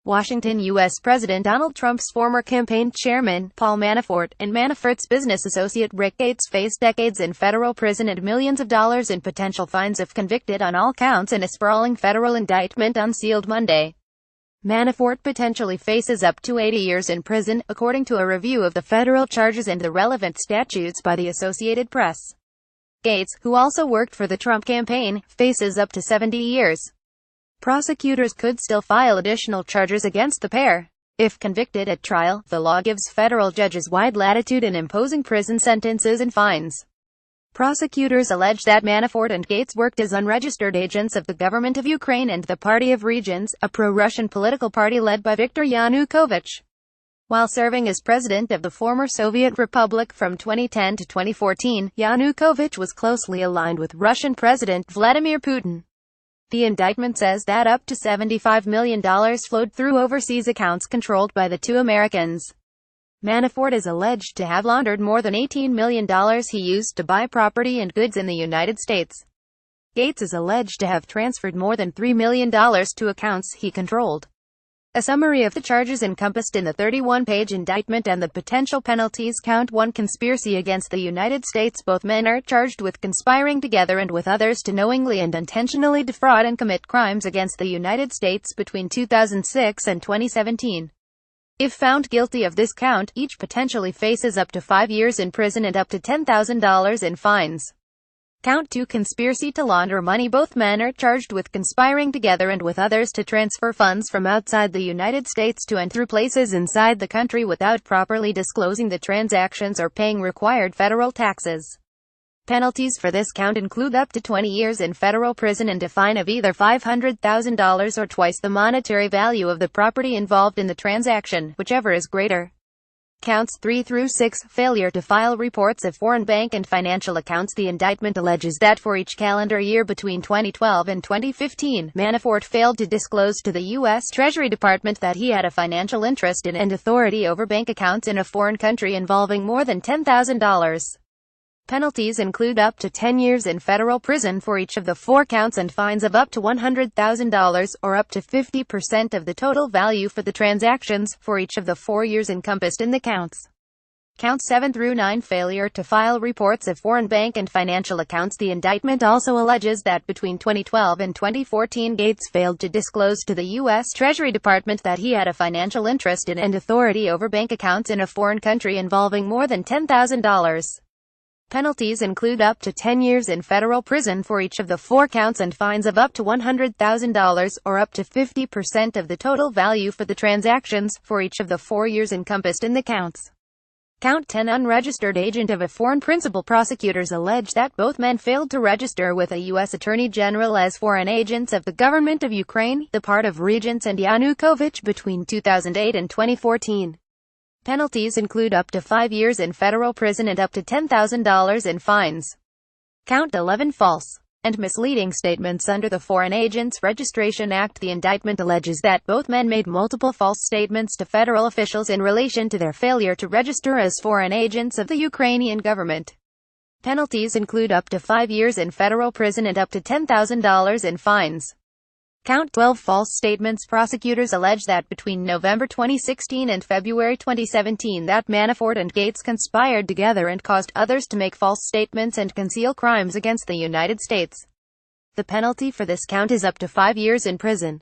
Washington, U.S. President Donald Trump's former campaign chairman, Paul Manafort, and Manafort's business associate Rick Gates face decades in federal prison and millions of dollars in potential fines if convicted on all counts in a sprawling federal indictment unsealed Monday. Manafort potentially faces up to 80 years in prison, according to a review of the federal charges and the relevant statutes by the Associated Press. Gates, who also worked for the Trump campaign, faces up to 70 years. Prosecutors could still file additional charges against the pair. If convicted at trial, the law gives federal judges wide latitude in imposing prison sentences and fines. Prosecutors allege that Manafort and Gates worked as unregistered agents of the government of Ukraine and the Party of Regents, a pro-Russian political party led by Victor Yanukovych. While serving as president of the former Soviet Republic from 2010 to 2014, Yanukovych was closely aligned with Russian President Vladimir Putin. The indictment says that up to $75 million flowed through overseas accounts controlled by the two Americans. Manafort is alleged to have laundered more than $18 million he used to buy property and goods in the United States. Gates is alleged to have transferred more than $3 million to accounts he controlled. A summary of the charges encompassed in the 31-page indictment and the potential penalties. Count 1: conspiracy against the United States. Both men are charged with conspiring together and with others to knowingly and intentionally defraud and commit crimes against the United States between 2006 and 2017. If found guilty of this count, each potentially faces up to 5 years in prison and up to $10,000 in fines. Count 2: conspiracy to launder money. Both men are charged with conspiring together and with others to transfer funds from outside the United States to and through places inside the country without properly disclosing the transactions or paying required federal taxes. Penalties for this count include up to 20 years in federal prison and a fine of either $500,000 or twice the monetary value of the property involved in the transaction, whichever is greater. Counts 3 through 6: failure to file reports of foreign bank and financial accounts. The indictment alleges that for each calendar year between 2012 and 2015, Manafort failed to disclose to the U.S. Treasury Department that he had a financial interest in and authority over bank accounts in a foreign country involving more than $10,000. Penalties include up to 10 years in federal prison for each of the 4 counts and fines of up to $100,000, or up to 50% of the total value for the transactions, for each of the 4 years encompassed in the counts. Counts 7 through 9: failure to file reports of foreign bank and financial accounts. The indictment also alleges that between 2012 and 2014, Gates failed to disclose to the U.S. Treasury Department that he had a financial interest in and authority over bank accounts in a foreign country involving more than $10,000. Penalties include up to 10 years in federal prison for each of the 4 counts and fines of up to $100,000, or up to 50% of the total value for the transactions, for each of the 4 years encompassed in the counts. Count 10: unregistered agent of a Foreign Principal Prosecutors allege that both men failed to register with a U.S. Attorney General as foreign agents of the government of Ukraine, the part of Regents and Yanukovych, between 2008 and 2014. Penalties include up to 5 years in federal prison and up to $10,000 in fines. Count 11: false and misleading statements under the Foreign Agents Registration Act. The indictment alleges that both men made multiple false statements to federal officials in relation to their failure to register as foreign agents of the Ukrainian government. Penalties include up to 5 years in federal prison and up to $10,000 in fines. Count 12: false statements. Prosecutors allege that between November 2016 and February 2017 that Manafort and Gates conspired together and caused others to make false statements and conceal crimes against the United States. The penalty for this count is up to 5 years in prison.